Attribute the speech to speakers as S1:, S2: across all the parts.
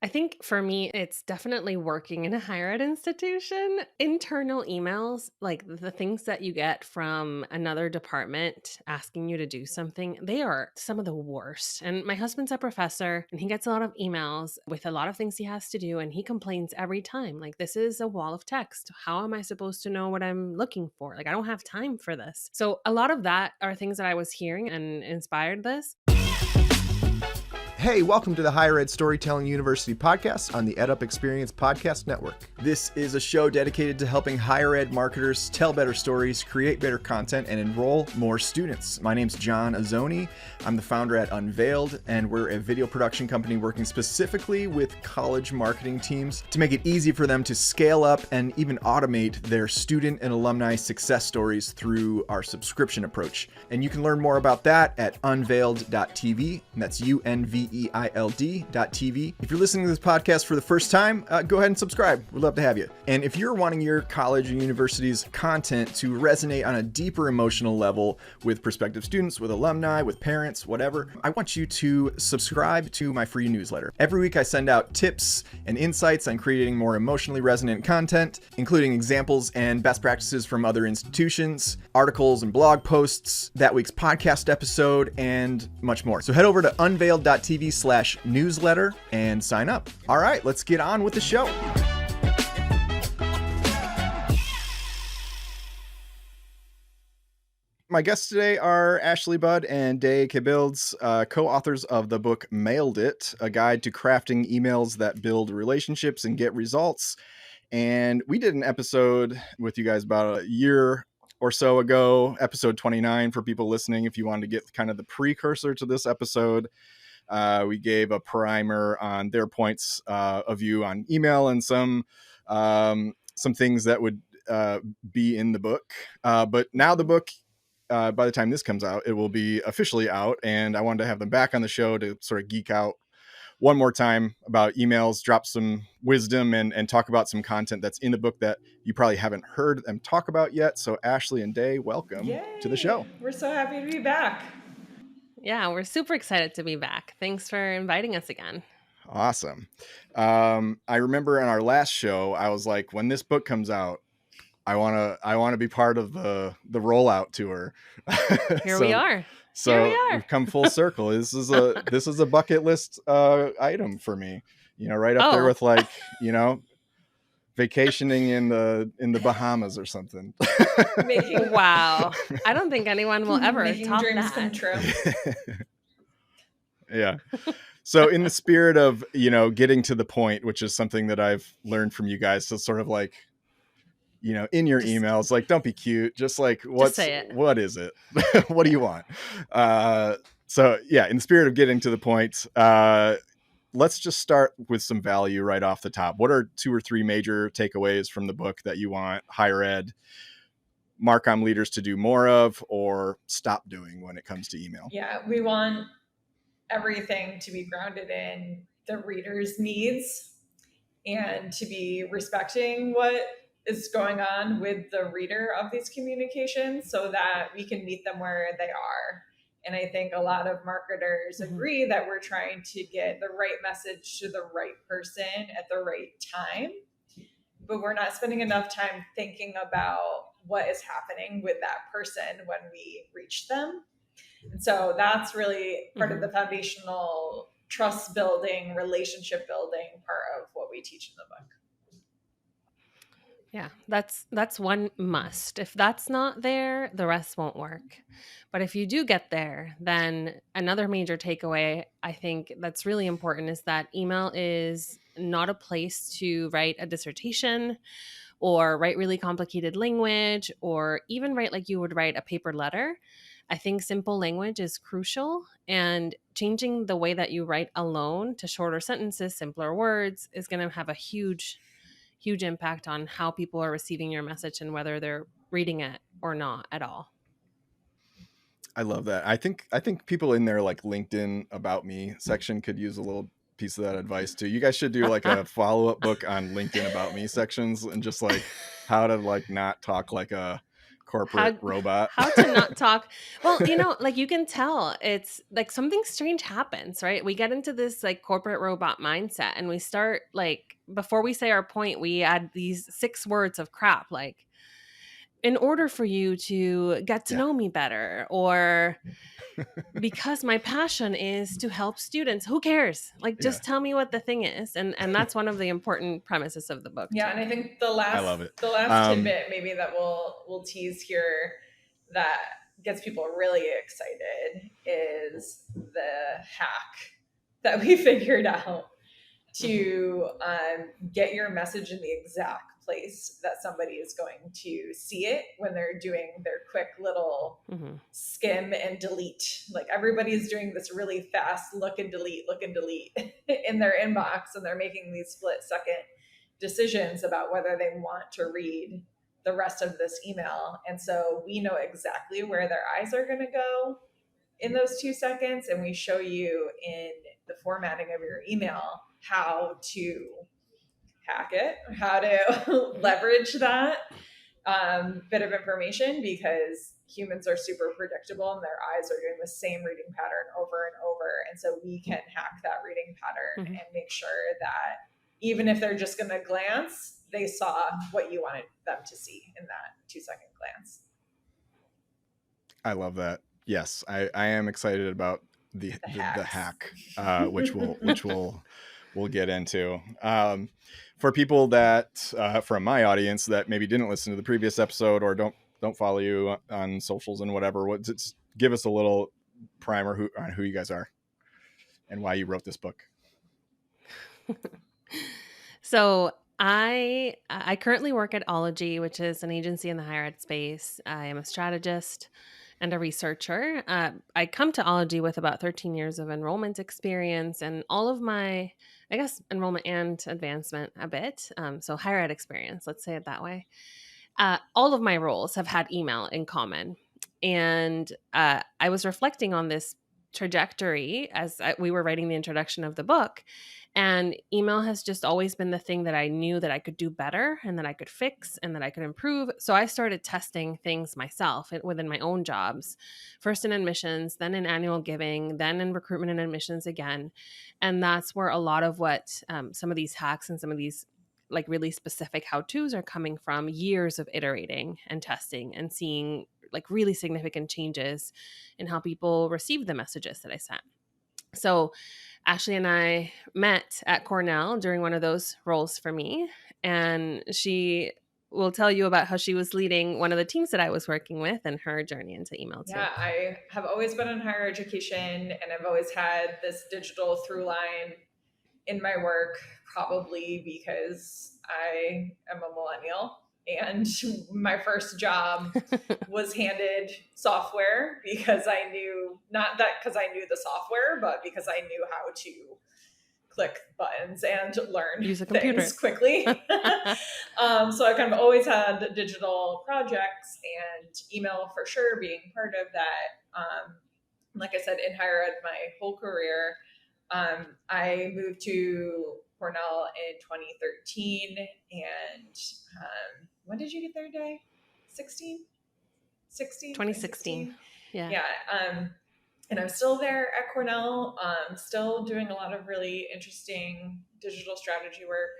S1: I think for me, it's definitely working in a higher ed institution. Internal emails, like the things that you get from another department asking you to do something, they are some of the worst. And my husband's a professor and he gets a lot of emails with a lot of things he has to do. And he complains every time, like, this is a wall of text. How am I supposed to know what I'm looking for? Like, I don't have time for this. So a lot of that are things that I was hearing and inspired this.
S2: Hey, welcome to the Higher Ed Storytelling University podcast on the EdUp Experience Podcast Network. This is a show dedicated to helping higher ed marketers tell better stories, create better content, and enroll more students. My name's John Azzoni. I'm the founder at Unveiled, and we're a video production company working specifically with college marketing teams to make it easy for them to scale up and even automate their student and alumni success stories through our subscription approach. And you can learn more about that at unveiled.tv, and that's UNVEILD.tv. If you're listening to this podcast for the first time, go ahead and subscribe. We'd love to have you. And if you're wanting your college or university's content to resonate on a deeper emotional level with prospective students, with alumni, with parents, whatever, I want you to subscribe to my free newsletter. Every week I send out tips and insights on creating more emotionally resonant content, including examples and best practices from other institutions, articles and blog posts, that week's podcast episode, and much more. So head over to unveiled.tv/newsletter and sign up. All right, let's get on with the show. My guests today are Ashley Budd and Day Kibilds, co-authors of the book Mailed It, a guide to crafting emails that build relationships and get results. And we did an episode with you guys about a year or so ago, episode 29 for people listening. If you wanted to get kind of the precursor to this episode, we gave a primer on their points of view on email and some things that would be in the book. But now the book, by the time this comes out, it will be officially out. And I wanted to have them back on the show to sort of geek out one more time about emails, drop some wisdom, and talk about some content that's in the book that you probably haven't heard them talk about yet. So Ashley and Day, welcome to the show.
S3: We're so happy to be back.
S1: Yeah, we're super excited to be back. Thanks for inviting us again.
S2: Awesome. I remember in our last show, I was like, when this book comes out, I want to be part of the rollout tour.
S1: Here we are.
S2: So we've come full circle. This is a bucket list item for me, right up there with, like, vacationing in the Bahamas or something.
S1: Wow. I don't think anyone will ever top
S3: dreams
S1: that.
S3: come true.
S2: Yeah. So in the spirit of, getting to the point, which is something that I've learned from you guys, so sort of like, in your emails, like, don't be cute. Just like, what is it? What do you want? So yeah, in the spirit of getting to the point, let's just start with some value right off the top. What are 2 or 3 major takeaways from the book that you want higher ed Marcom leaders to do more of or stop doing when it comes to email?
S3: Yeah, we want everything to be grounded in the reader's needs and to be respecting what is going on with the reader of these communications so that we can meet them where they are. And I think a lot of marketers agree that we're trying to get the right message to the right person at the right time, but we're not spending enough time thinking about what is happening with that person when we reach them. And so that's really part of the foundational trust building, relationship building part of what we teach in the book.
S1: Yeah, that's one must. If that's not there, the rest won't work. But if you do get there, then another major takeaway I think that's really important is that email is not a place to write a dissertation or write really complicated language or even write like you would write a paper letter. I think simple language is crucial, and changing the way that you write alone to shorter sentences, simpler words is going to have a huge impact on how people are receiving your message and whether they're reading it or not at all.
S2: I love that. I think people in their like LinkedIn about me section could use a little piece of that advice too. You guys should do like a follow-up book on LinkedIn about me sections and just like how to like not talk like a corporate robot.
S1: How to not talk. Well, like you can tell it's like something strange happens, right? We get into this like corporate robot mindset and we start like before we say our point, we add these 6 words of crap like in order for you to get to
S2: Yeah.
S1: know me better, or because my passion is to help students. Who cares? Like
S2: Yeah.
S1: just tell me what the thing is. And that's one of the important premises of the book
S3: Yeah,
S1: too.
S3: and I think the
S2: I
S3: last
S2: love it.
S3: tidbit maybe that we'll tease here that gets people really excited is the hack that we figured out to get your message in the exact place that somebody is going to see it when they're doing their quick little skim and delete. Like everybody's doing this really fast look and delete in their inbox, and they're making these split-second decisions about whether they want to read the rest of this email. And so we know exactly where their eyes are going to go in those 2 seconds, and we show you in the formatting of your email how to hack it, how to leverage that bit of information, because humans are super predictable and their eyes are doing the same reading pattern over and over. And so we can hack that reading pattern and make sure that even if they're just going to glance, they saw what you wanted them to see in that 2-second glance.
S2: I love that. Yes, I am excited about the hack, which we'll get into. For people that from my audience that maybe didn't listen to the previous episode or don't follow you on socials and whatever, give us a little primer on who you guys are and why you wrote this book.
S1: So I currently work at Ology, which is an agency in the higher ed space. I am a strategist and a researcher. I come to Ology with about 13 years of enrollment experience and all of my, I guess, enrollment and advancement a bit. So higher ed experience, let's say it that way. All of my roles have had email in common. And I was reflecting on this trajectory as we were writing the introduction of the book. And email has just always been the thing that I knew that I could do better and that I could fix and that I could improve. So I started testing things myself within my own jobs, first in admissions, then in annual giving, then in recruitment and admissions again. And that's where a lot of what some of these hacks and some of these like really specific how-tos are coming from, years of iterating and testing and seeing like really significant changes in how people receive the messages that I sent. So Ashley and I met at Cornell during one of those roles for me, and she will tell you about how she was leading one of the teams that I was working with and her journey into email too.
S3: Yeah, I have always been in higher education, and I've always had this digital through line in my work, probably because I am a millennial and my first job was handed software because I knew, not that because I knew the software, but because I knew how to click buttons and learn
S1: Use a computer
S3: things quickly. So I kind of always had digital projects, and email for sure being part of that. Like I said, in higher ed my whole career. I moved to Cornell in 2013, and when did you get there, Day?
S1: 2016. Yeah.
S3: And I'm still there at Cornell, still doing a lot of really interesting digital strategy work,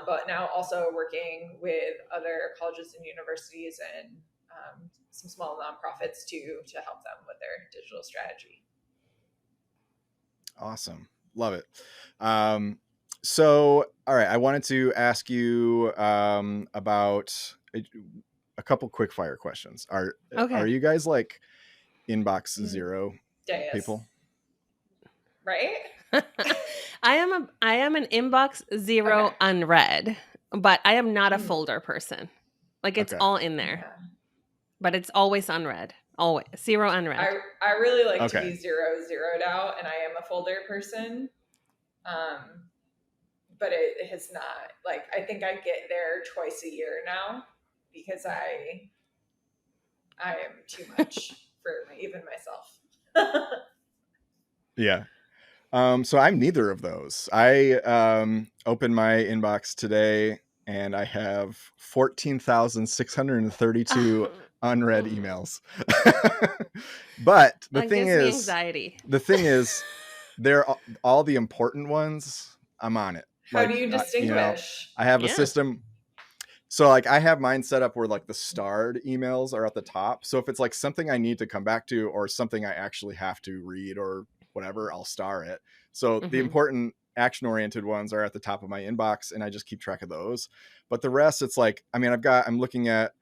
S3: but now also working with other colleges and universities and some small nonprofits to help them with their digital strategy.
S2: Awesome. Love it. So, all right, I wanted to ask you about a couple quick fire questions. Are you guys like inbox zero people?
S3: Right?
S1: I am an inbox zero unread, but I am not a folder person. Like it's all in there, but it's always unread. Always 0 unread.
S3: I really like to be zeroed out, and I am a folder person. But it has not, like, I think I get there twice a year now because I am too much for even myself.
S2: Yeah. So I'm neither of those. I opened my inbox today and I have 14,632 unread
S1: Oh,
S2: emails. But
S1: that gives me anxiety.
S2: the thing is, they're all the important ones. I'm on it.
S3: How do
S2: Like,
S3: you
S2: you know,
S3: distinguish?
S2: I have a
S1: Yeah.
S2: system. So like I have mine set up where like the starred emails are at the top. So if it's like something I need to come back to or something I actually have to read or whatever, I'll star it. So the
S1: Mm-hmm.
S2: important action oriented ones are at the top of my inbox and I just keep track of those. But the rest, it's like, I mean, I'm looking at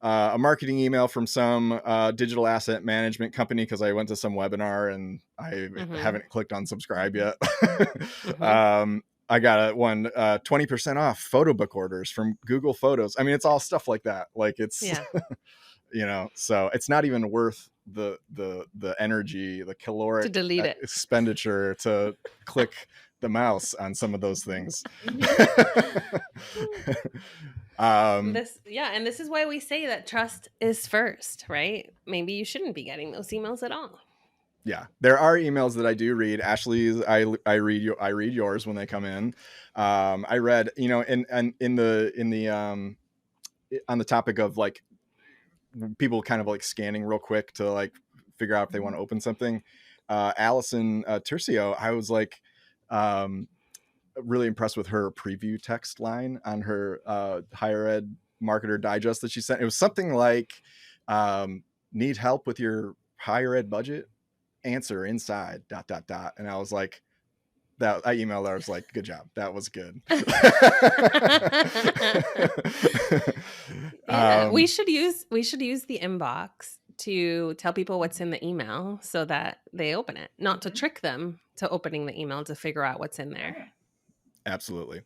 S2: a marketing email from some digital asset management company because I went to some webinar and I
S1: Mm-hmm.
S2: haven't clicked on subscribe yet.
S1: Mm-hmm.
S2: I got 20% off photo book orders from Google Photos. I mean, it's all stuff like that. Like it's,
S1: Yeah.
S2: so it's not even worth the energy, the
S1: To
S2: caloric
S1: delete it.
S2: expenditure to click the mouse on some of those things. um,
S1: And this is why we say that trust is first, right? Maybe you shouldn't be getting those emails at all.
S2: yeah, there are emails that I do read. Ashley's, I read yours when they come in. I read, in the on the topic of like people kind of like scanning real quick to like figure out if they want to open something. Allison Tercio, I was like really impressed with her preview text line on her higher ed marketer digest that she sent. It was something like, need help with your higher ed budget? Answer inside ... And I was like, that I emailed her, I was like, good job, that was good.
S1: Yeah, we should use the inbox to tell people what's in the email so that they open it, not to trick them to opening the email to figure out what's in there.
S3: Right.
S2: Absolutely.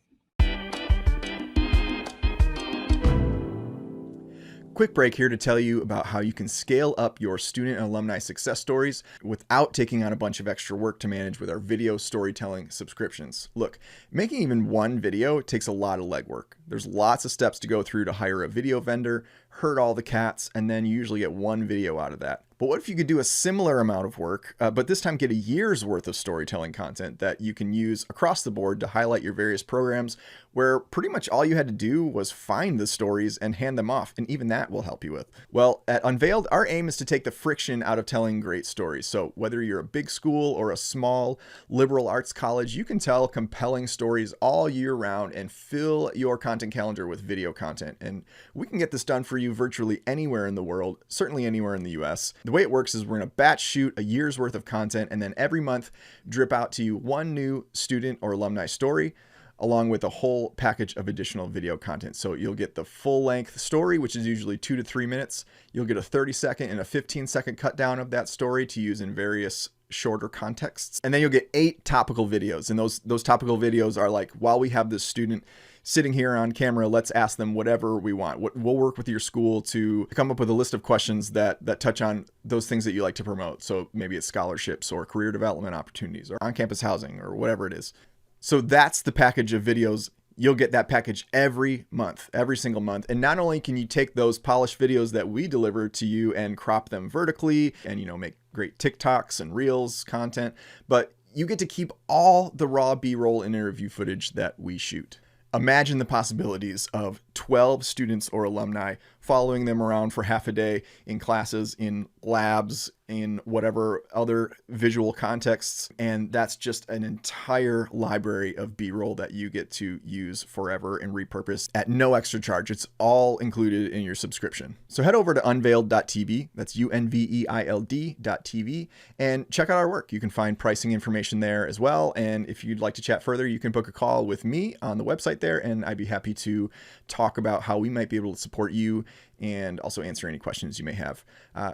S2: Quick break here to tell you about how you can scale up your student and alumni success stories without taking on a bunch of extra work to manage with our video storytelling subscriptions. Look, making even one video takes a lot of legwork. There's lots of steps to go through to hire a video vendor, herd all the cats, and then you usually get one video out of that. But what if you could do a similar amount of work, but this time get a year's worth of storytelling content that you can use across the board to highlight your various programs, where pretty much all you had to do was find the stories and hand them off, and even that will help you with. Well, at Unveiled, our aim is to take the friction out of telling great stories. So whether you're a big school or a small liberal arts college, you can tell compelling stories all year round and fill your content calendar with video content. And we can get this done for you virtually anywhere in the world, certainly anywhere in the US. The way it works is we're going to batch shoot a year's worth of content and then every month drip out to you one new student or alumni story, along with a whole package of additional video content. So you'll get the full length story, which is usually 2 to 3 minutes. You'll get a 30-second and a 15-second cut down of that story to use in various shorter contexts. And then you'll get 8 topical videos. And those topical videos are like, while we have this student sitting here on camera, let's ask them whatever we want. We'll work with your school to come up with a list of questions that touch on those things that you like to promote. So maybe it's scholarships or career development opportunities or on-campus housing or whatever it is. So that's the package of videos. You'll get that package every month, every single month. And not only can you take those polished videos that we deliver to you and crop them vertically and, make great TikToks and Reels content, but you get to keep all the raw B-roll and interview footage that we shoot. Imagine the possibilities of 12 students or alumni following them around for half a day in classes, in labs, in whatever other visual contexts. And that's just an entire library of B-roll that you get to use forever and repurpose at no extra charge. It's all included in your subscription. So head over to unveiled.tv, that's unveiled.tv, and check out our work. You can find pricing information there as well. And if you'd like to chat further, you can book a call with me on the website there, and I'd be happy to talk about how we might be able to support you and also answer any questions you may have.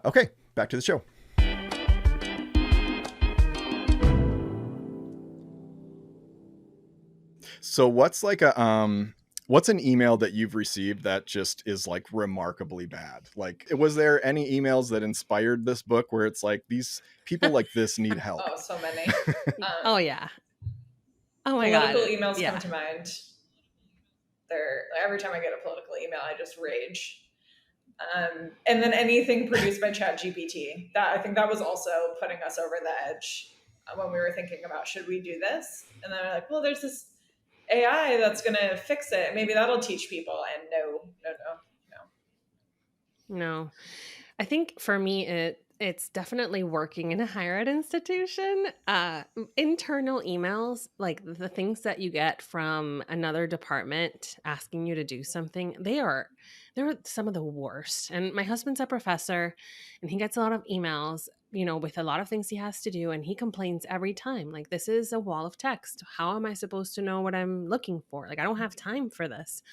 S2: Okay, back to the show. So what's like what's an email that you've received that just is like remarkably bad? Like, was there any emails that inspired this book where it's like, these people like this need help?
S3: Oh, so many.
S1: Oh yeah. Oh my
S3: Political
S1: God.
S3: emails
S1: Yeah.
S3: come to mind. Every time I get a political email, I just rage. And then anything produced by ChatGPT. I think that was also putting us over the edge when we were thinking about, should we do this? And then we're like, well, there's this AI that's going to fix it. Maybe that'll teach people. And no.
S1: No. I think for me, it's definitely working in a higher ed institution. Internal emails, like the things that you get from another department asking you to do something, they're some of the worst. And my husband's a professor, and he gets a lot of emails, with a lot of things he has to do, and he complains every time. Like, this is a wall of text. How am I supposed to know what I'm looking for? Like, I don't have time for this.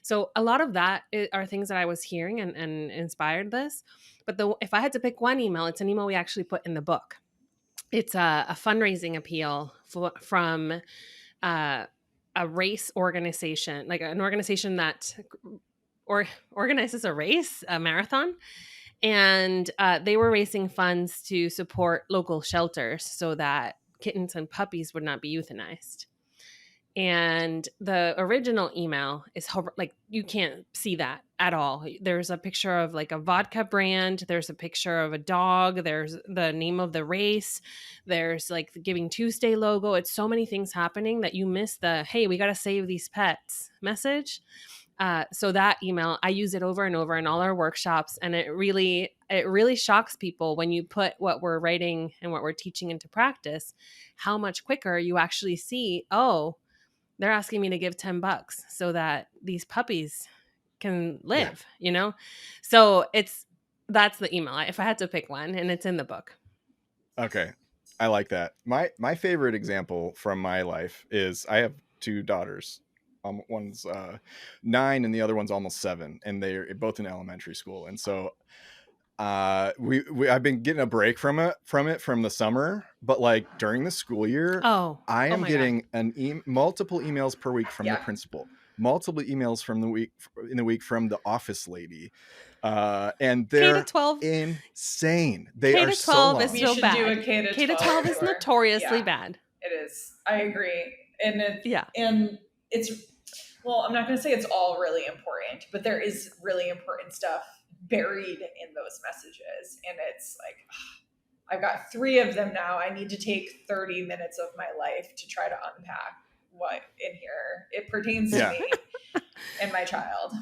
S1: So a lot of that are things that I was hearing and inspired this. But if I had to pick one email, it's an email we actually put in the book. It's a fundraising appeal from uh, a race organization, like an organization that organizes a race, a marathon. And they were raising funds to support local shelters so that kittens and puppies would not be euthanized. And the original email is like, you can't see that at all. There's a picture of like a vodka brand, there's a picture of a dog, there's the name of the race, there's like the Giving Tuesday logo. It's so many things happening that you miss the "hey, we got to save these pets" message. So that email, I use it over and over in all our workshops, and it really shocks people when you put what we're writing and what we're teaching into practice, how much quicker you actually see, oh, they're asking me to give $10 so that these puppies can
S2: Yeah.
S1: live. So that's the email. If I had to pick one, and it's in the book.
S2: Okay. I like that. My favorite example from my life is I have two daughters. One's 9 and the other one's almost 7, and they're both in elementary school. And so we I've been getting a break from the summer, but like during the school year,
S1: Oh,
S2: I
S1: oh
S2: am
S1: my God.
S2: getting multiple emails per week from the
S3: Yeah.
S2: principal, multiple emails from the week from the office lady, and
S1: K to
S2: they're
S1: 12.
S2: insane. They
S1: K
S2: are
S1: to
S2: so
S1: 12 is
S3: We
S2: long.
S1: so
S3: should do
S1: bad.
S3: a K to
S1: K to
S3: 12
S1: 12 is
S3: tour.
S1: notoriously
S3: Yeah,
S1: bad.
S3: it is. I agree.
S1: Yeah.
S3: And it's, well, I'm not going to say it's all really important, but there is really important stuff buried in those messages. And it's like, I've got 3 of them now. I need to take 30 minutes of my life to try to unpack what in here it pertains to
S2: Yeah.
S3: me and my child.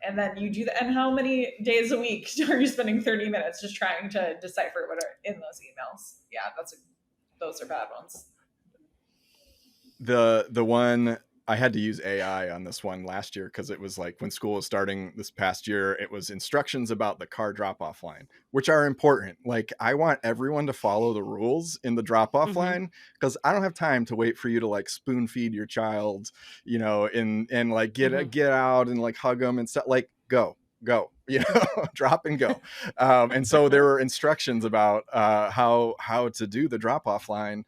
S3: And then you do that. And how many days a week are you spending 30 minutes just trying to decipher what are in those emails? Yeah, those are bad ones.
S2: The one I had to use AI on this one last year because it was like when school was starting this past year, it was instructions about the car drop off line, which are important. Like, I want everyone to follow the rules in the drop off
S1: Mm-hmm.
S2: line because I don't have time to wait for you to like spoon feed your child, and like
S1: Mm-hmm.
S2: get out and like hug them and stuff. Like, go, drop and go. And so there were instructions about how to do the drop off line.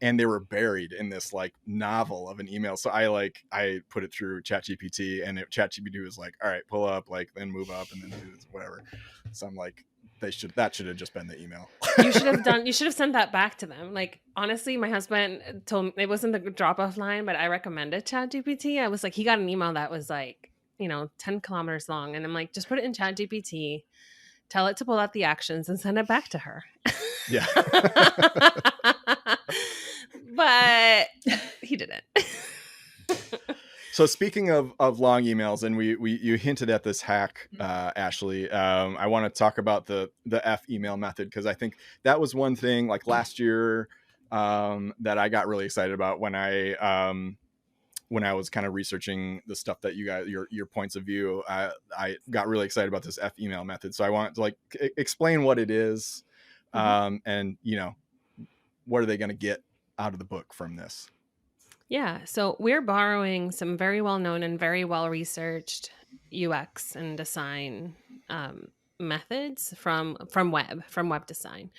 S2: And they were buried in this like novel of an email. So I put it through ChatGPT, and ChatGPT was like, all right, pull up, like then move up, and then do this, whatever. So I'm like, that should have just been the email.
S1: You should have sent that back to them. Like, honestly, my husband told me it wasn't the drop off line, but I recommended ChatGPT. I was like, he got an email that was like, 10 kilometers long. And I'm like, just put it in ChatGPT, tell it to pull out the actions and send it back to her.
S2: Yeah.
S1: But he didn't.
S2: So speaking of long emails, and you hinted at this hack, Ashley, I want to talk about the F email method, because I think that was one thing like last year that I got really excited about when I was kind of researching the stuff that you guys, your points of view. I got really excited about this F email method. So I want to like explain what it is, and what are they going to get out of the book from this?
S1: Yeah. So we're borrowing some very well known and very well researched UX and design methods from web design.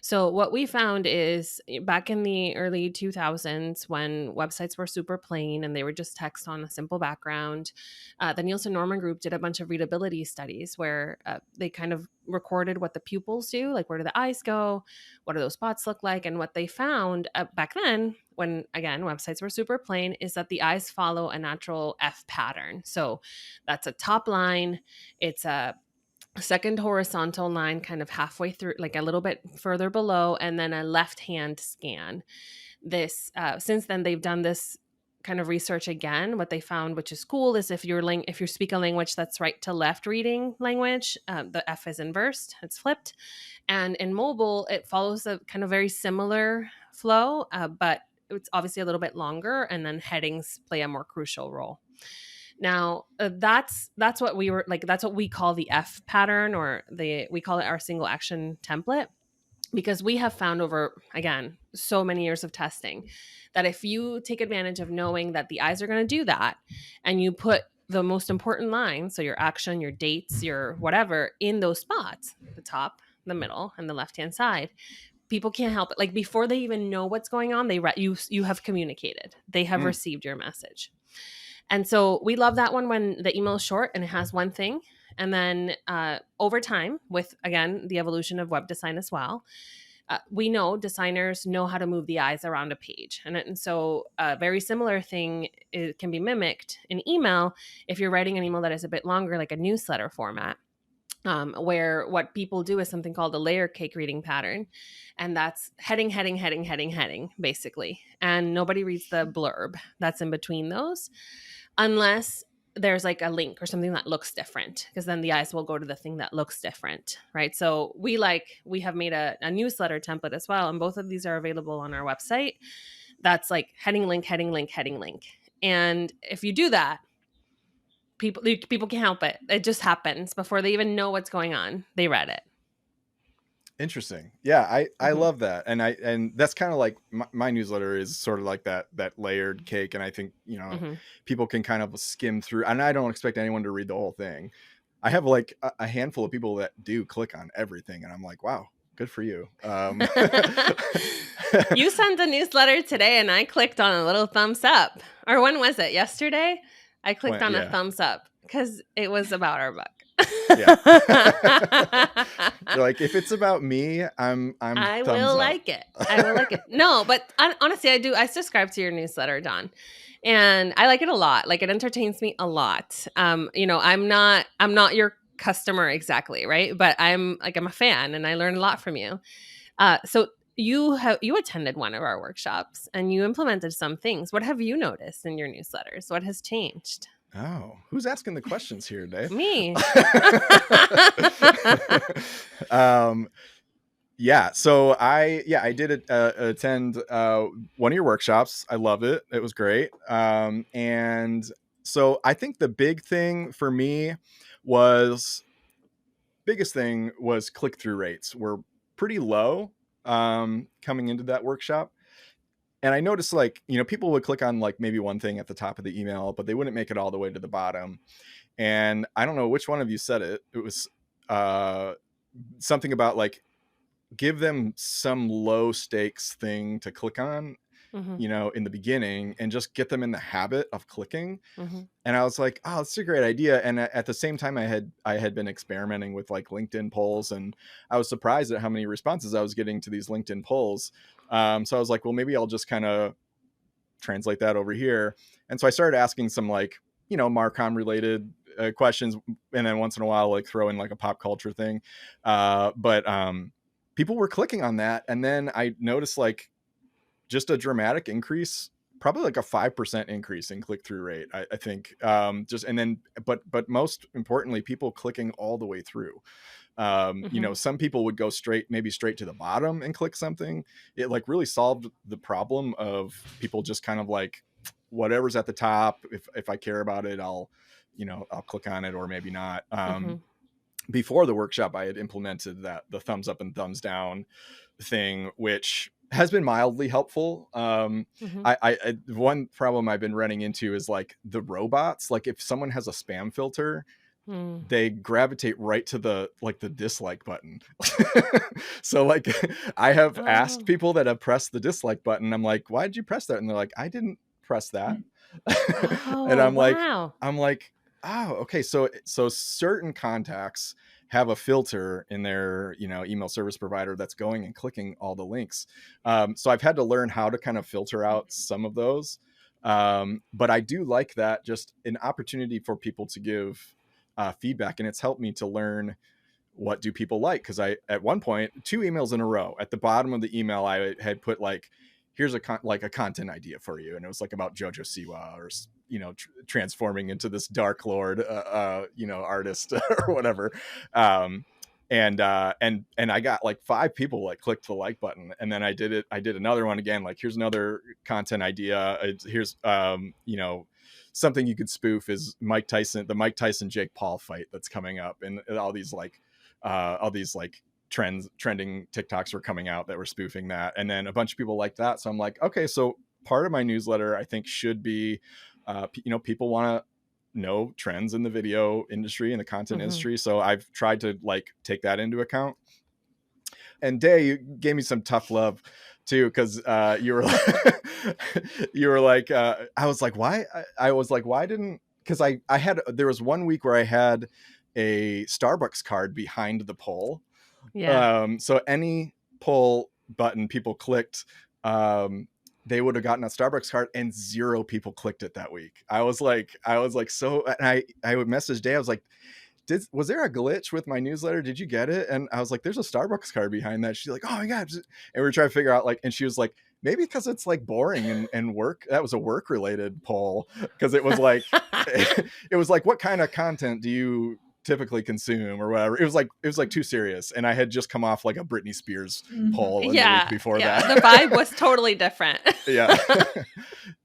S1: So what we found is back in the early 2000s, when websites were super plain and they were just text on a simple background, the Nielsen Norman Group did a bunch of readability studies where they kind of recorded what the pupils do, like where do the eyes go, what do those spots look like, and what they found back then, when again websites were super plain, is that the eyes follow a natural F pattern. So that's a top line, it's a second horizontal line kind of halfway through, like a little bit further below, and then a left hand scan. This since then they've done this kind of research again, what they found, which is cool, is if you speak a language that's right to left reading language, the F is inversed, it's flipped. And in mobile, it follows a kind of very similar flow, but it's obviously a little bit longer, and then headings play a more crucial role. Now, that's what we were like. That's what we call the F pattern, or we call it our single action template, because we have found over, again, so many years of testing, that if you take advantage of knowing that the eyes are going to do that, and you put the most important lines, so your action, your dates, your whatever, in those spots, the top, the middle, and the left hand side, people can't help it. Like, before they even know what's going on, you have communicated, they have received your message. And so we love that one when the email is short and it has one thing. And then over time, with, again, the evolution of web design as well, we know designers know how to move the eyes around a page. And so a very similar thing can be mimicked in email if you're writing an email that is a bit longer, like a newsletter format. Where what people do is something called a layer cake reading pattern. And that's heading, heading, heading, heading, heading, basically. And nobody reads the blurb that's in between those, unless there's like a link or something that looks different, because then the eyes will go to the thing that looks different, right? So we have made a newsletter template as well, and both of these are available on our website. That's like heading link, heading link, heading link. And if you do that, people can't help it. It just happens before they even know what's going on. They read it.
S2: Interesting. Yeah, I love that. And that's kind of like my newsletter is sort of like that layered cake. And I think, people can kind of skim through, and I don't expect anyone to read the whole thing. I have like a handful of people that do click on everything, and I'm like, wow, good for you.
S1: You sent a newsletter today and I clicked on a little thumbs up. Or when was it? Yesterday? I clicked on a thumbs up because it was about our book.
S2: Yeah. You're like, if it's about me, I will
S1: like it. I will like it. No, but honestly, I subscribe to your newsletter, Dawn, and I like it a lot. Like, it entertains me a lot. I'm not your customer exactly, right? But I'm a fan, and I learn a lot from you. So you attended one of our workshops and you implemented some things. What have you noticed in your newsletters? What has changed?
S2: Oh, who's asking the questions here, Dave?
S1: Me.
S2: Yeah. So I did attend one of your workshops. I loved it. It was great. And so I think the biggest thing was click-through rates were pretty low coming into that workshop. And I noticed, like, people would click on like maybe one thing at the top of the email, but they wouldn't make it all the way to the bottom. And I don't know which one of you said it. It was something about like, give them some low stakes thing to click on, in the beginning, and just get them in the habit of clicking. And I was like, oh, that's a great idea. And at the same time, I had been experimenting with like LinkedIn polls, and I was surprised at how many responses I was getting to these LinkedIn polls. So I was like, well, maybe I'll just kind of translate that over here. And so I started asking some like, Marcom related questions, and then once in a while, like throw in like a pop culture thing. But people were clicking on that. And then I noticed like just a dramatic increase, probably like a 5% increase in click-through rate. I think but most importantly, people clicking all the way through. Some people would go straight to the bottom and click something. It like really solved the problem of people just kind of like, whatever's at the top, if I care about it, I'll click on it, or maybe not. Before the workshop, I had implemented the thumbs up and thumbs down thing, which has been mildly helpful. I one problem I've been running into is like the robots. Like, if someone has a spam filter, they gravitate right to the dislike button. So like, I have asked people that have pressed the dislike button, I'm like, why did you press that? And they're like, I didn't press that. And I'm like, oh, okay. So certain contacts have a filter in their, email service provider that's going and clicking all the links. So I've had to learn how to kind of filter out some of those. But I do like that, just an opportunity for people to give feedback. And it's helped me to learn, what do people like? Because I, at one point, 2 emails in a row, at the bottom of the email, I had put like, here's a content idea for you. And it was like about Jojo Siwa, or transforming into this Dark Lord artist or whatever. And I got like 5 people like clicked the like button, and then I did another one again, like here's another content idea. Here's something you could spoof is the Mike Tyson Jake Paul fight that's coming up, and all these trending TikToks were coming out that were spoofing that, and then a bunch of people like that. So I'm like, okay, so part of my newsletter I think should be people want to know trends in the video industry and the content industry, so I've tried to like take that into account. And Day, you gave me some tough love too, because you were like, I was like, why? I was like, why didn't? Because there was one week where I had a Starbucks card behind the poll.
S1: Yeah.
S2: So any poll button people clicked, they would have gotten a Starbucks card, and 0 people clicked it that week. I was like, so, and I would message Day. I was like, was there a glitch with my newsletter? Did you get it? And I was like, there's a Starbucks card behind that. She's like, oh my God. And we were trying to figure out, like, and she was like, maybe because it's like boring and work. That was a work related poll. Cause it was like, what kind of content do you typically consume or whatever? It was like too serious. And I had just come off like a Britney Spears poll in the week before that.
S1: The vibe was totally different.
S2: Yeah.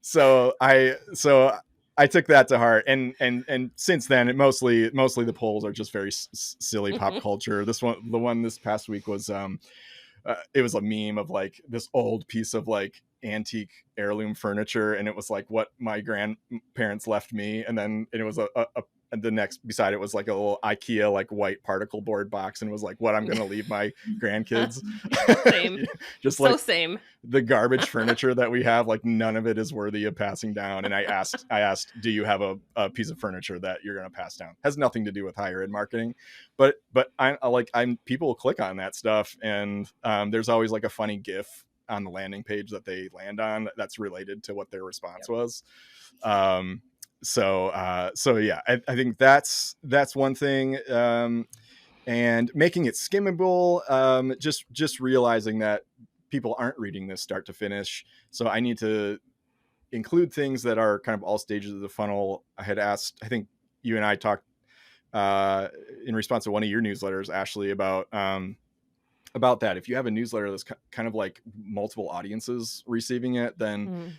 S2: So I took that to heart, and since then, mostly the polls are just very silly pop culture. The one this past week was it was a meme of like this old piece of like antique heirloom furniture, and it was like what my grandparents left me, and then it was the next beside it was like a little IKEA like white particle board box, and it was like what I'm gonna leave my grandkids.
S1: Same.
S2: Just
S1: so
S2: like
S1: same.
S2: The garbage furniture that we have, like none of it is worthy of passing down. And I asked, do you have a piece of furniture that you're going to pass down? Has nothing to do with higher ed marketing, but people click on that stuff, and there's always like a funny GIF on the landing page that they land on that's related to what their response was. So yeah, I think that's one thing. And making it skimmable, just realizing that people aren't reading this start to finish. So I need to include things that are kind of all stages of the funnel. I had asked, I think you and I talked in response to one of your newsletters, Ashley, about that. If you have a newsletter that's kind of like multiple audiences receiving it, then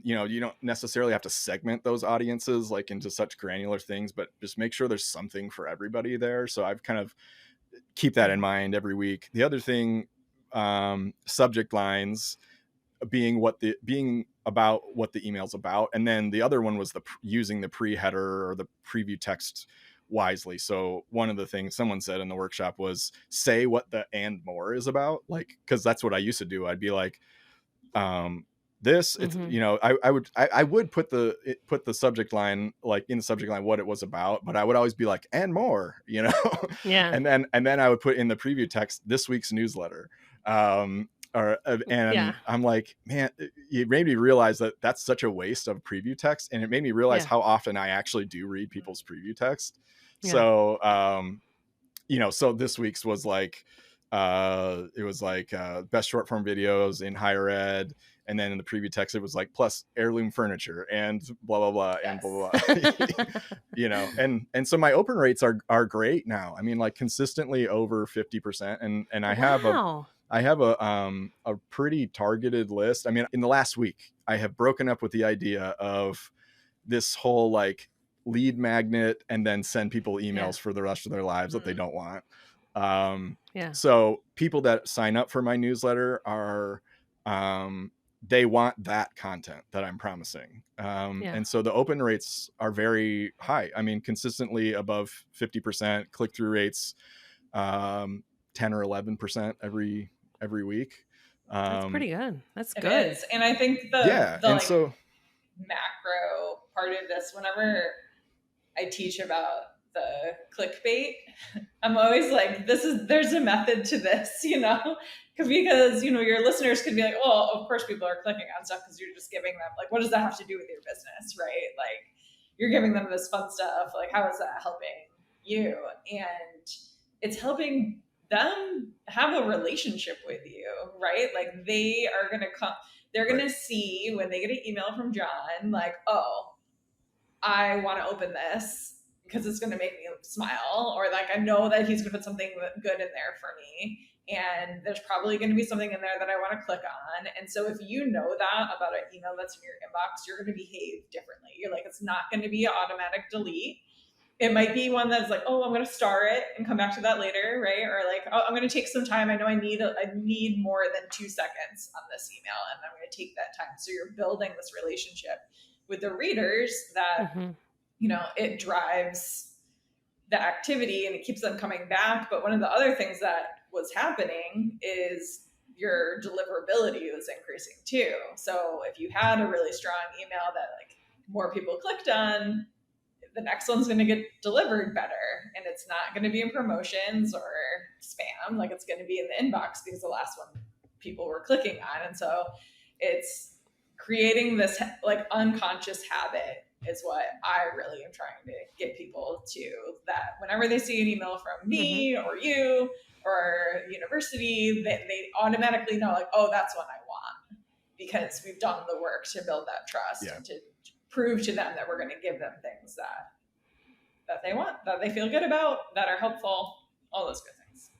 S2: you don't necessarily have to segment those audiences like into such granular things, but just make sure there's something for everybody there. So I've kind of keep that in mind every week. The other thing, subject lines being about what the email's about. And then the other one was using the pre-header or the preview text wisely. So one of the things someone said in the workshop was say what the and more is about, like, because that's what I used to do. I'd be like, this, it's I would put the subject line, like in the subject line what it was about, but I would always be like and more,
S1: Yeah.
S2: and then I would put in the preview text this week's newsletter. I'm like, man, it made me realize that that's such a waste of preview text, and it made me realize how often I actually do read people's preview text. So so this week's was like it was like best short form videos in higher ed, and then in the preview text it was like plus heirloom furniture and blah blah blah and blah blah. And so my open rates are great now. I mean, like consistently over 50%, and I have a pretty targeted list. I mean, in the last week I have broken up with the idea of this whole like lead magnet and then send people emails for the rest of their lives that they don't want. So people that sign up for my newsletter are they want that content that I'm promising. And so the open rates are very high. I mean, consistently above 50%, click-through rates 10 or 11% every week.
S1: That's pretty good. That's good.
S3: It is. And I think the macro part of this, whenever I teach about the clickbait, I'm always like, there's a method to this, because your listeners could be like, well, of course people are clicking on stuff because you're just giving them, like, what does that have to do with your business, right? Like, you're giving them this fun stuff, like, how is that helping you? And it's helping them have a relationship with you, right? Like, they are going to come, They're going to see when they get an email from John, like, oh, I want to open this because it's going to make me smile, or like I know that he's going to put something good in there for me, and there's probably going to be something in there that I want to click on. And so if you know that about an email that's in your inbox, you're going to behave differently. You're like, it's not going to be an automatic delete. It might be one that's like, oh, I'm going to star it and come back to that later, right? Or like, oh, I'm going to take some time. I know I need more than 2 seconds on this email, and I'm going to take that time. So you're building this relationship with the readers that it drives the activity and it keeps them coming back. But one of the other things that was happening is your deliverability was increasing too. So if you had a really strong email that like more people clicked on, the next one's going to get delivered better, and it's not going to be in promotions or spam. Like it's going to be in the inbox because the last one people were clicking on. And so it's creating this like unconscious habit is what I really am trying to get people to, that whenever they see an email from me or you or university, they automatically know like, oh, that's what I want, because we've done the work to build that trust and to prove to them that we're going to give them things that they want, that they feel good about, that are helpful, all those good things.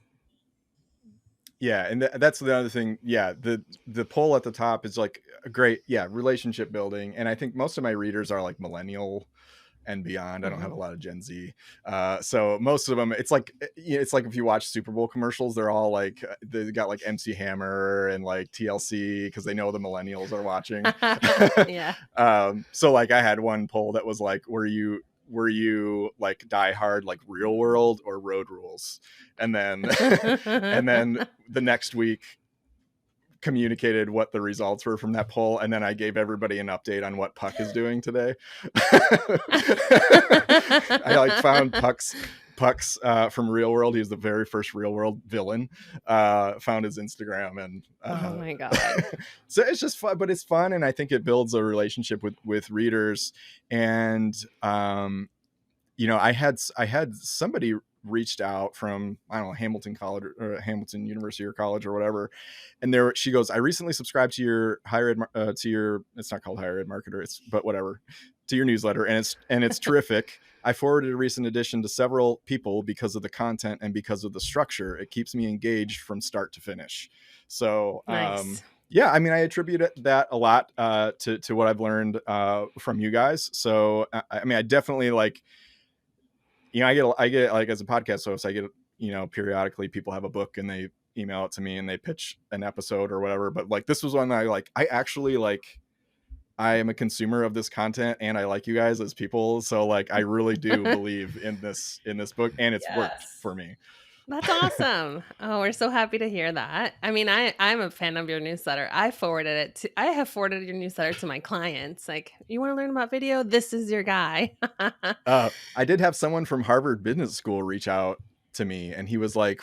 S2: Yeah, and that's the other thing. Yeah, the poll at the top is like a great relationship building, and I think most of my readers are like millennial and beyond. I don't have a lot of Gen Z, so most of them, it's like if you watch Super Bowl commercials, they're all like they got like MC Hammer and like TLC because they know the millennials are watching.
S1: Yeah.
S2: So like I had one poll that was like, were you like die hard like Real World or Road Rules? And then the next week communicated what the results were from that poll, and then I gave everybody an update on what Puck is doing today. I like found Puck's from Real World. He was the very first Real World villain. Found his Instagram, and
S1: oh my god.
S2: So it's just fun, but it's fun, and I think it builds a relationship with readers. And I had somebody reached out from, I don't know, Hamilton College or Hamilton University or college or whatever, and she goes, I recently subscribed to your higher ed it's not called Higher Ed Marketer, but whatever, to your newsletter, and it's terrific. I forwarded a recent edition to several people because of the content and because of the structure. It keeps me engaged from start to finish. So
S1: nice.
S2: Yeah, I mean, I attribute that a lot to what I've learned from you guys. So I mean, I definitely like, I get like, as a podcast host, I get, periodically people have a book and they email it to me and they pitch an episode or whatever. But like, this was one I actually like, I am a consumer of this content and I like you guys as people. So like, I really do believe in this book, and it's worked for me.
S1: That's awesome. Oh, we're so happy to hear that. I mean, I'm a fan of your newsletter. I have forwarded your newsletter to my clients. Like, you want to learn about video? This is your guy.
S2: I did have someone from Harvard Business School reach out to me, and he was like,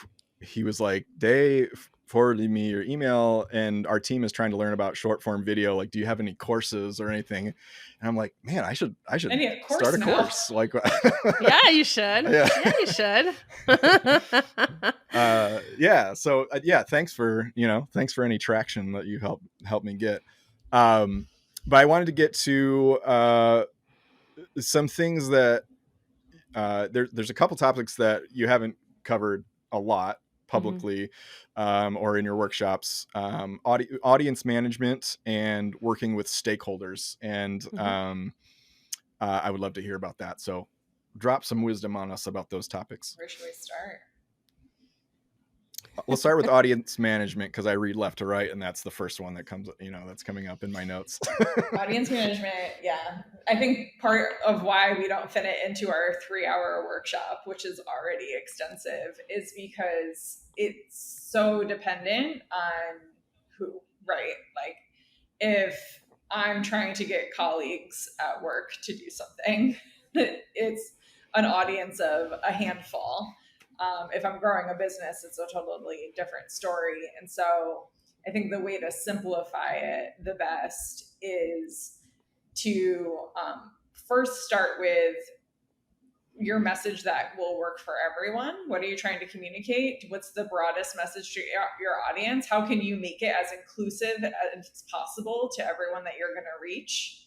S2: they forwarded me your email and our team is trying to learn about short form video. Like, do you have any courses or anything? And I'm like, man, I should start a course. Like,
S1: yeah, you should. Yeah, you should.
S2: So thanks for any traction that you helped me get. But I wanted to get to some things that there's a couple topics that you haven't covered a lot publicly, or in your workshops, audience management and working with stakeholders. And I would love to hear about that. So drop some wisdom on us about those topics.
S3: Where should we start?
S2: We'll start with audience management, because I read left to right, and that's the first one that comes, that's coming up in my notes.
S3: Audience management, yeah. I think part of why we don't fit it into our 3-hour workshop, which is already extensive, is because it's so dependent on who, right? Like, if I'm trying to get colleagues at work to do something, it's an audience of a handful. If I'm growing a business, it's a totally different story. And so I think the way to simplify it the best is to first start with your message that will work for everyone? What are you trying to communicate? What's the broadest message to your audience? How can you make it as inclusive as possible to everyone that you're going to reach?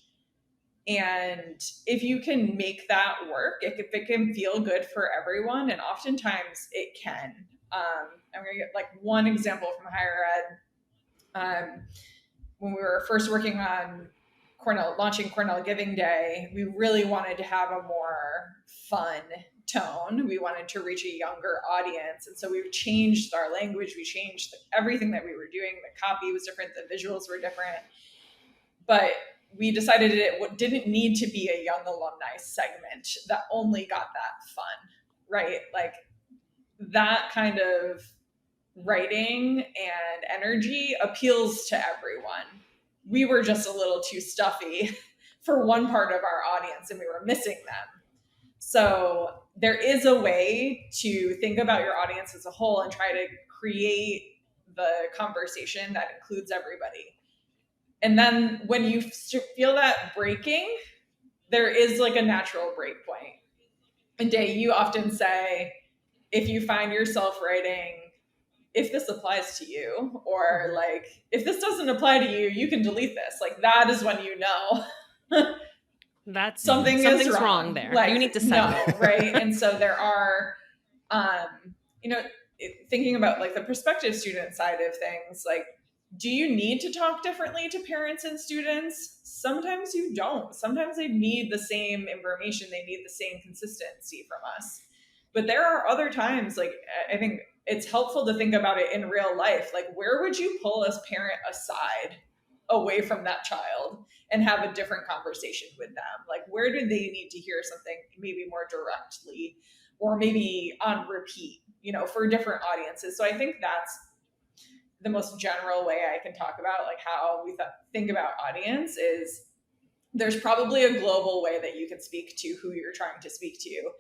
S3: And if you can make that work, if it can feel good for everyone, and oftentimes it can. I'm going to get like one example from higher ed. When we were first working on launching Cornell Giving Day, we really wanted to have a more fun tone. We wanted to reach a younger audience. And so we changed our language. We changed everything that we were doing. The copy was different. The visuals were different. But we decided it didn't need to be a young alumni segment that only got that fun, right? Like that kind of writing and energy appeals to everyone. We were just a little too stuffy for one part of our audience and we were missing them. So there is a way to think about your audience as a whole and try to create the conversation that includes everybody. And then when you feel that breaking, there is like a natural break point. And Day, you often say, if you find yourself writing, if this applies to you, or like, if this doesn't apply to you, you can delete this. Like that is when you know
S1: that's
S3: something's
S1: wrong there.
S3: Like,
S1: you need to segment.
S3: No, right? And so there are, you know, thinking about like the prospective student side of things, like, do you need to talk differently to parents and students? Sometimes you don't. Sometimes they need the same information. They need the same consistency from us. But there are other times, like, I think it's helpful to think about it in real life. Like, where would you pull a parent aside away from that child and have a different conversation with them? Like, where do they need to hear something maybe more directly or maybe on repeat, you know, for different audiences? So I think that's the most general way I can talk about like how we think about audience is there's probably a global way that you can speak to who you're trying to speak to.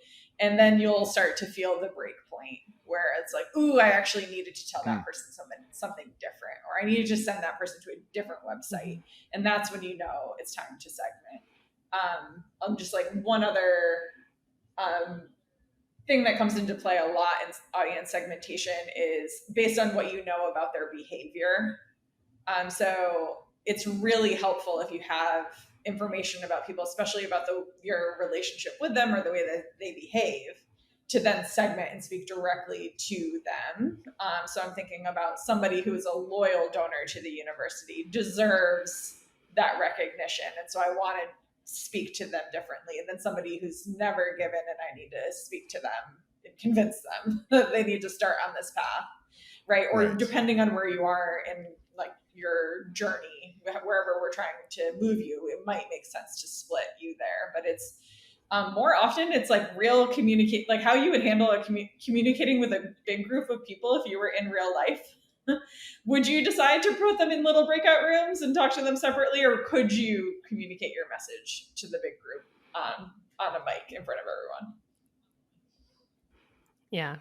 S3: And then you'll start to feel the break point where it's like, ooh, I actually needed to tell that person something different, or I needed to send that person to a different website. And that's when you know it's time to segment. Just like one other thing that comes into play a lot in audience segmentation is based on what you know about their behavior. So it's really helpful if you have information about people, especially about your relationship with them or the way that they behave, to then segment and speak directly to them. So I'm thinking about somebody who is a loyal donor to the university deserves that recognition. And so I want to speak to them differently than somebody who's never given and I need to speak to them and convince them that they need to start on this path, right? Or right. Depending on where you are in like your journey, wherever we're trying to move you, it might make sense to split you there. But it's more often it's like real communicate, like how you would handle communicating with a big group of people if you were in real life. Would you decide to put them in little breakout rooms and talk to them separately, or could you communicate your message to the big group on a mic in front of everyone?
S1: Yeah.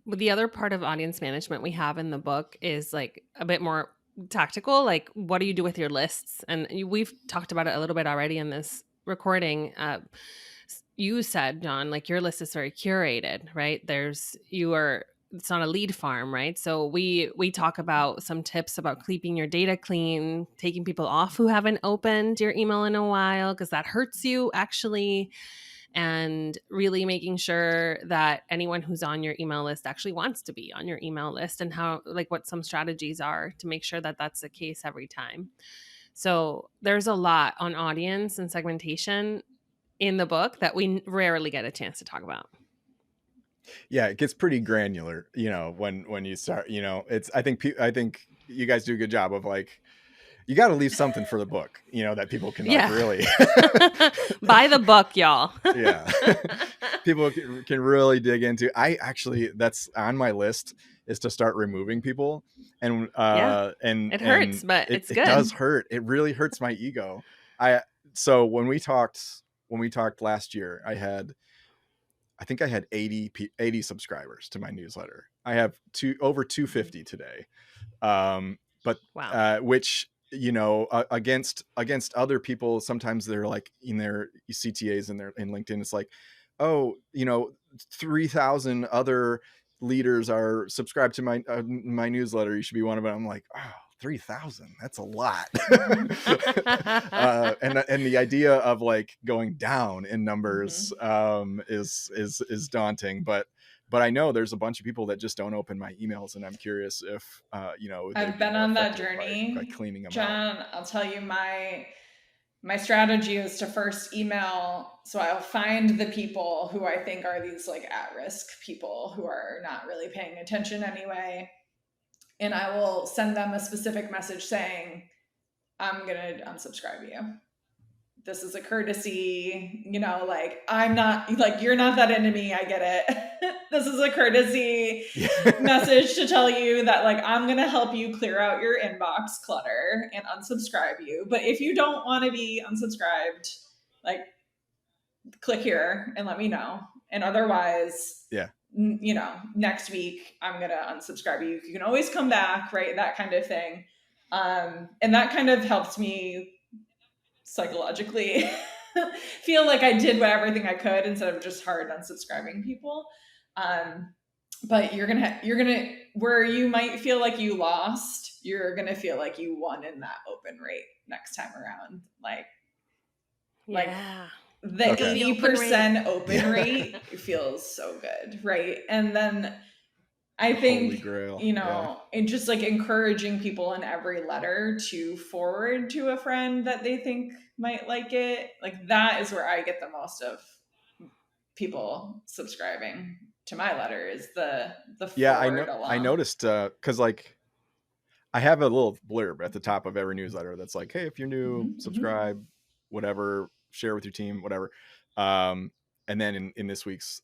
S1: The other part of audience management we have in the book is like a bit more tactical. Like, what do you do with your lists? And we've talked about it a little bit already in this recording. You said, John, like your list is very curated, right? It's not a lead farm, right? So we talk about some tips about keeping your data clean, taking people off who haven't opened your email in a while because that hurts you actually, and really making sure that anyone who's on your email list actually wants to be on your email list, and how, like, what some strategies are to make sure that that's the case every time. So there's a lot on audience and segmentation in the book that we rarely get a chance to talk about.
S2: Yeah, it gets pretty granular, you know, when you start, you know, I think you guys do a good job of like, you got to leave something for the book, you know, that people can like really
S1: buy the book, y'all.
S2: Yeah. People can really dig into. That's on my list, is to start removing people. And and
S1: it hurts, but it's good.
S2: It does hurt. It really hurts my ego. So when we talked last year, I think I had 80 subscribers to my newsletter. I have over 250 today. But wow. Which, you know, against other people, sometimes they're like in their CTAs and they're in LinkedIn, it's like, oh, 3,000 other leaders are subscribed to my newsletter. You should be one of them. I'm like, oh, 3,000. That's a lot. And the idea of like going down in numbers is daunting, but I know there's a bunch of people that just don't open my emails, and I'm curious if they'd
S3: I've
S2: be
S3: been
S2: more
S3: on that
S2: effective by
S3: journey,
S2: cleaning them out.
S3: John. I'll tell you my strategy is to first email. So I'll find the people who I think are these like at-risk people who are not really paying attention anyway. And I will send them a specific message saying, I'm going to unsubscribe you. This is a courtesy, like I'm not like, you're not that into me. I get it. This is a courtesy message to tell you that like, I'm going to help you clear out your inbox clutter and unsubscribe you. But if you don't want to be unsubscribed, like click here and let me know. And otherwise,
S2: Yeah.
S3: Next week I'm going to unsubscribe you. You can always come back, right? That kind of thing. And that kind of helped me psychologically feel like I did everything I could instead of just hard unsubscribing people. But you're gonna where you might feel like you lost, you're gonna feel like you won in that open rate next time around. Like the
S2: Okay.
S3: 80% open rate feels so good, right? And then I think,
S2: Holy grail.
S3: and just like encouraging people in every letter to forward to a friend that they think might like it. Like that is where I get the most of people subscribing to my letter is the forward along.
S2: I noticed because like I have a little blurb at the top of every newsletter that's like, hey, if you're new, subscribe, whatever, share with your team, whatever. And then in this week's,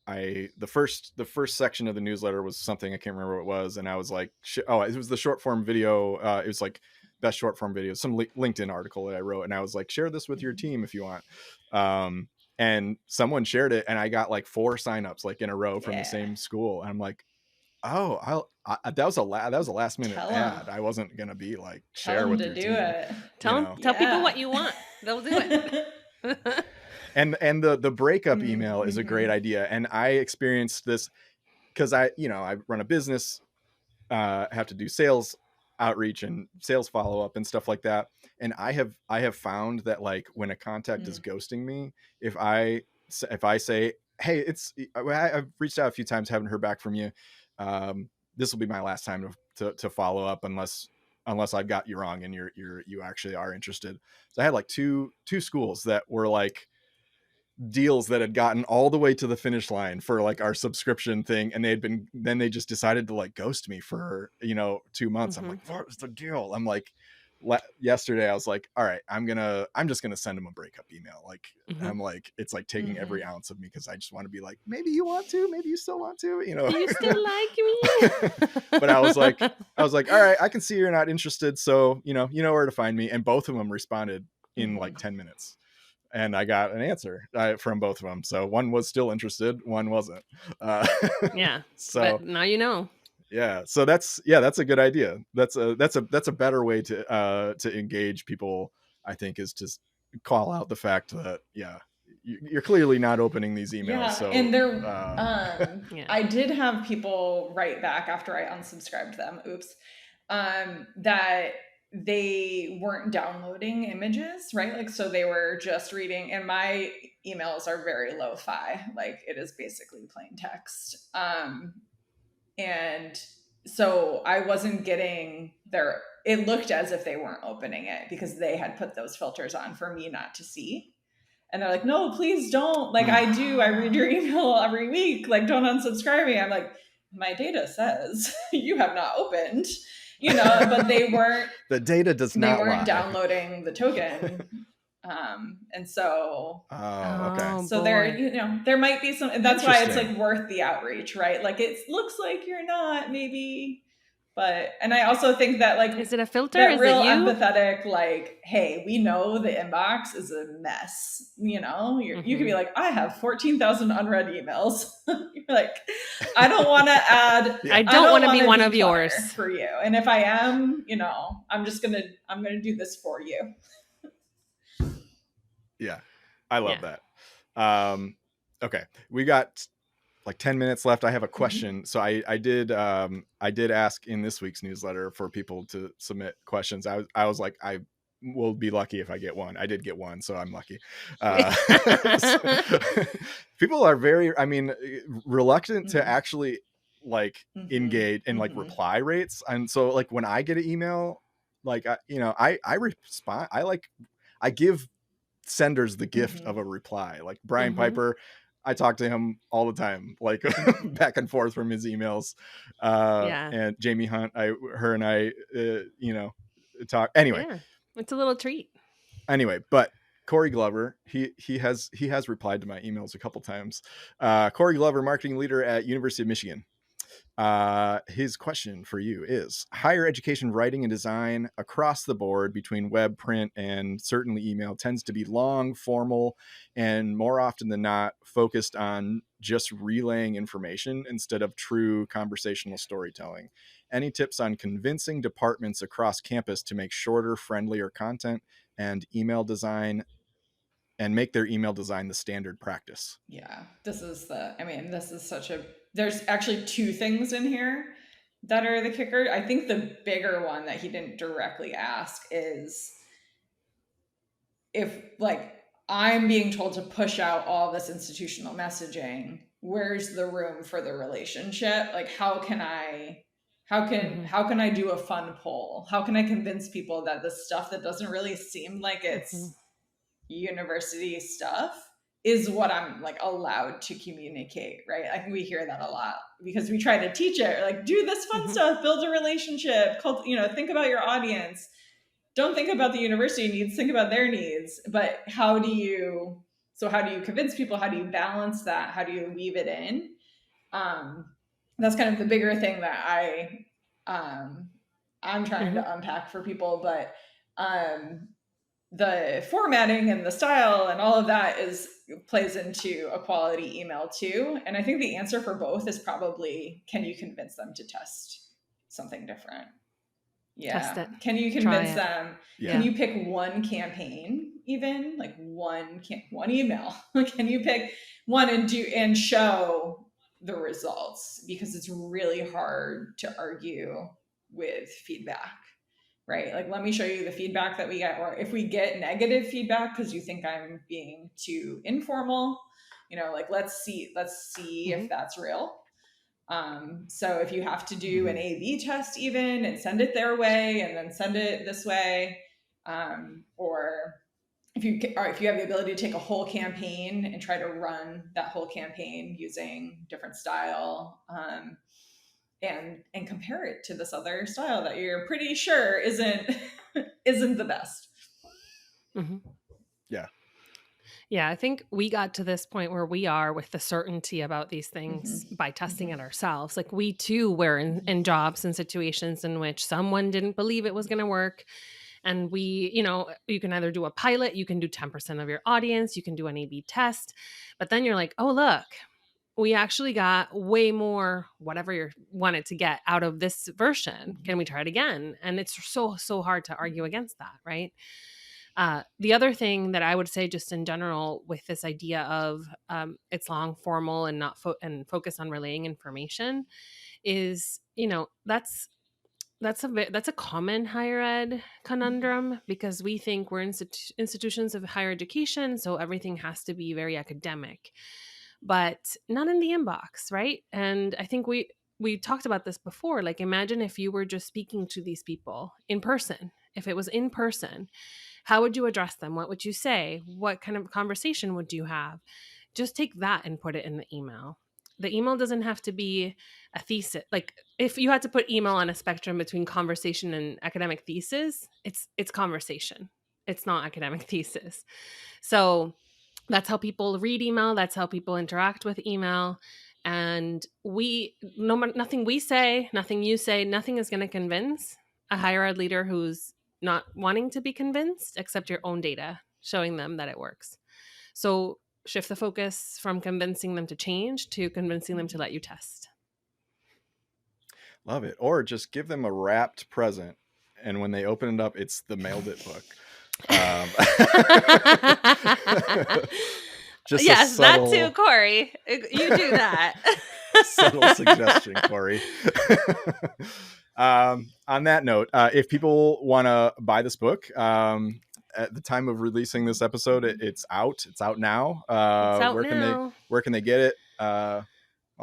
S2: the first section of the newsletter was something I can't remember what it was, and I was like, it was the short form video. It was like best short form video, some LinkedIn article that I wrote, and I was like, share this with your team if you want. And someone shared it, and I got like 4 signups like in a row from the same school, and I'm like, oh, that was a last minute ad. I wasn't gonna be like share with your team.
S1: Tell people what you want. They'll do it.
S2: And the breakup email is a great idea. And I experienced this because I run a business, have to do sales outreach and sales follow-up and stuff like that. And I have found that like when a contact is ghosting me, if I say, hey, I've reached out a few times, haven't heard back from you. This will be my last time to follow up unless I've got you wrong and you actually are interested. So I had like two schools that were like deals that had gotten all the way to the finish line for like our subscription thing, and then they just decided to like ghost me for 2 months. I'm like, what was the deal? I'm like, yesterday I was like, all right, I'm just gonna send them a breakup email. Like I'm like, it's like taking every ounce of me because I just want to be like, maybe you want to, maybe you still want to,
S1: do you still like me?
S2: But I was like, all right, I can see you're not interested, so you know where to find me. And both of them responded in like 10 minutes. And I got an answer from both of them. So one was still interested, one wasn't.
S1: Yeah.
S2: So
S1: but now you know.
S2: Yeah. So that's a good idea. That's a better way to engage people, I think, is to call out the fact that you're clearly not opening these emails.
S3: Yeah,
S2: so
S3: and I did have people write back after I unsubscribed them. Oops. That they weren't downloading images, right? Like, so they were just reading, and my emails are very lo-fi. Like it is basically plain text. And so I wasn't getting it looked as if they weren't opening it because they had put those filters on for me not to see. And they're like, no, please don't. Like I read your email every week. Like don't unsubscribe me. I'm like, my data says you have not opened, but they weren't.
S2: The data does not
S3: They weren't
S2: lie.
S3: Downloading the token. And so,
S2: okay.
S3: So there might be some, that's why it's like worth the outreach, right? Like it looks like you're not maybe, and I also think that like,
S1: is it a filter?
S3: That
S1: is
S3: real
S1: it you?
S3: empathetic, like, hey, we know the inbox is a mess. You could be like, I have 14,000 unread emails. You're like, I don't want to add.
S1: I don't want to be one of yours
S3: for you. And if I am, I'm going to do this for you.
S2: Yeah. I love that. Okay, we got like 10 minutes left. I have a question. So I did ask in this week's newsletter for people to submit questions. I was like, I will be lucky if I get one. I did get one, so I'm lucky. So, people are very, I mean, reluctant to actually like engage and like reply rates. And so like when I get an email, like I respond. I give senders the gift of a reply. Like Brian Piper, I talk to him all the time, like back and forth from his emails.
S1: Yeah.
S2: And Jamie Hunt, her and I, talk anyway.
S1: Yeah. It's a little treat.
S2: Anyway, but Corey Glover, he has replied to my emails a couple times. Corey Glover, marketing leader at University of Michigan. His question for you is: higher education writing and design across the board between web, print, and certainly email tends to be long, formal, and more often than not focused on just relaying information instead of true conversational storytelling. Any tips on convincing departments across campus to make shorter, friendlier content and email design and make their email design the standard practice?
S3: Yeah, this is such a, there's actually two things in here that are the kicker. I think the bigger one that he didn't directly ask is, if like I'm being told to push out all this institutional messaging, where's the room for the relationship? Like how can I do a fun poll? How can I convince people that the stuff that doesn't really seem like it's university stuff is what I'm like allowed to communicate, right? I think we hear that a lot because we try to teach it, like do this fun stuff, build a relationship, think about your audience. Don't think about the university needs, think about their needs. But how do you convince people? How do you balance that? How do you weave it in? That's kind of the bigger thing that I'm trying to unpack for people. But the formatting and the style and all of that plays into a quality email too. And I think the answer for both is probably, can you convince them to test something different? Yeah.
S1: Test it.
S3: Can you convince them?
S2: Yeah.
S3: Can you pick one campaign, even like one email? Can you pick one and show the results? Because it's really hard to argue with feedback, right? Like, let me show you the feedback that we get. Or if we get negative feedback because you think I'm being too informal, like let's see if that's real. So if you have to do an A/B test even and send it their way and then send it this way, or if you have the ability to take a whole campaign and try to run that whole campaign using different style, and compare it to this other style that you're pretty sure isn't the best.
S2: Yeah.
S1: Yeah, I think we got to this point where we are with the certainty about these things by testing it ourselves. Like we too were in jobs and situations in which someone didn't believe it was going to work. And we, you can either do a pilot, you can do 10% of your audience, you can do an A/B test. But then you're like, oh, look, we actually got way more whatever you wanted to get out of this version. Can we try it again? And it's so hard to argue against that, right? The other thing that I would say just in general with this idea of it's long, formal, and not focus on relaying information is, that's a common higher ed conundrum because we think we're institutions of higher education, so everything has to be very academic, but not in the inbox, right? And I think we talked about this before. Like, imagine if you were just speaking to these people in person. If it was in person, how would you address them? What would you say? What kind of conversation would you have? Just take that and put it in the email. The email doesn't have to be a thesis. Like if you had to put email on a spectrum between conversation and academic thesis, it's conversation. It's not academic thesis. So that's how people read email. That's how people interact with email. And nothing we say, nothing you say, nothing is going to convince a higher ed leader who's not wanting to be convinced, except your own data showing them that it works. So shift the focus from convincing them to change to convincing them to let you test.
S2: Love it. Or just give them a wrapped present, and when they open it up, it's the Mailed It book. Just a
S1: Yes, that
S2: subtle,
S1: too, Corey. You do that.
S2: subtle suggestion, Corey. On that note, if people want to buy this book, at the time of releasing this episode, it's out. It's out now.
S1: It's out
S2: Where
S1: now.
S2: can they get it? All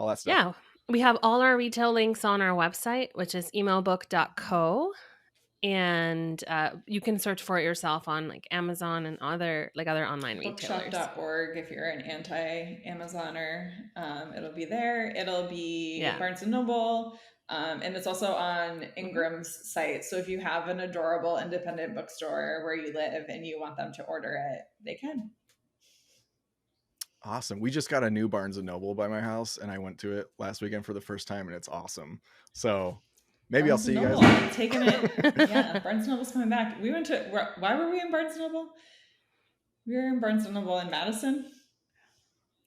S2: that stuff.
S1: Yeah. We have all our retail links on our website, which is emailbook.co. And you can search for it yourself on like Amazon and other online retailers.
S3: Bookshop.org if you're an anti-Amazoner. It'll be there. It'll be Barnes & Noble. And it's also on Ingram's site. So if you have an adorable independent bookstore where you live and you want them to order it, they can.
S2: Awesome. We just got a new Barnes & Noble by my house, and I went to it last weekend for the first time, and it's awesome. So maybe I'll see you guys.
S3: I'm taking it. Yeah, Barnes & Noble's coming back. We went to, why were we in Barnes & Noble? We were in Barnes & Noble in Madison.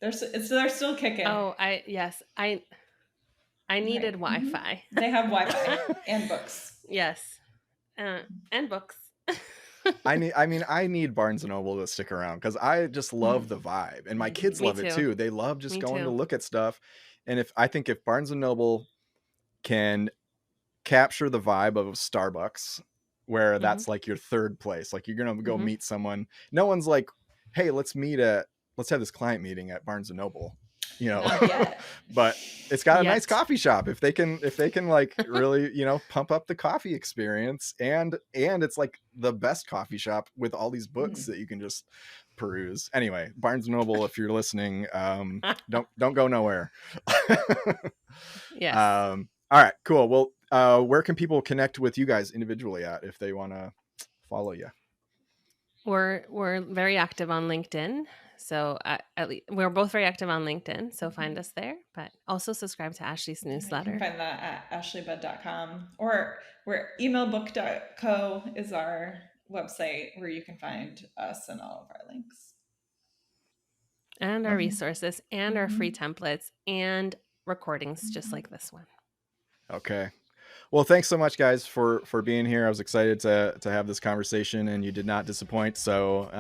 S3: They're still kicking.
S1: Oh, I needed Wi-Fi.
S3: They have Wi-Fi and books.
S1: Yes, and books.
S2: I need Barnes & Noble to stick around because I just love the vibe, and my kids love it too. They love just going to look at stuff. And if Barnes & Noble can capture the vibe of Starbucks, where that's like your third place, like you're gonna go meet someone. No one's like, hey, let's have this client meeting at Barnes & Noble, you know. But it's got a nice coffee shop. If they can like really, you know, pump up the coffee experience, and it's like the best coffee shop with all these books that you can just peruse. Anyway, Barnes & Noble, if you're listening, don't go nowhere.
S1: Yeah.
S2: All right, cool. Well, where can people connect with you guys individually at if they want to follow you?
S1: We're very active on LinkedIn. So at least we're both very active on LinkedIn. So find us there, but also subscribe to Ashley's newsletter.
S3: You can find that at ashleybud.com, or where emailbook.co is our website where you can find us and all of our links.
S1: And our resources and our free templates and recordings just like this one.
S2: Okay. Well, thanks so much, guys, for being here. I was excited to have this conversation, and you did not disappoint. So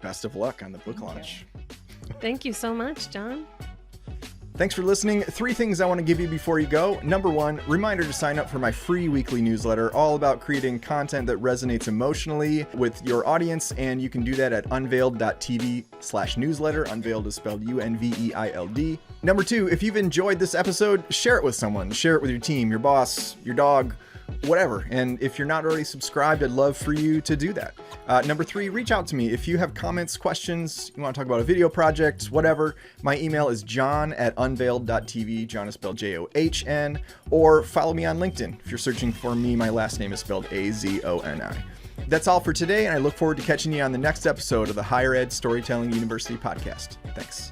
S2: best of luck on the book launch.
S1: Thank you so much, John.
S2: Thanks for listening. 3 things I want to give you before you go. Number 1, reminder to sign up for my free weekly newsletter, all about creating content that resonates emotionally with your audience. And you can do that at unveiled.tv/newsletter. Unveiled is spelled UNVEILD. Number 2, if you've enjoyed this episode, share it with someone. Share it with your team, your boss, your dog, whatever. And if you're not already subscribed, I'd love for you to do that. Number 3, reach out to me. If you have comments, questions, you want to talk about a video project, whatever, my email is john@unveiled.tv. John is spelled JOHN. Or follow me on LinkedIn. If you're searching for me, my last name is spelled AZONI. That's all for today, and I look forward to catching you on the next episode of the Higher Ed Storytelling University podcast. Thanks.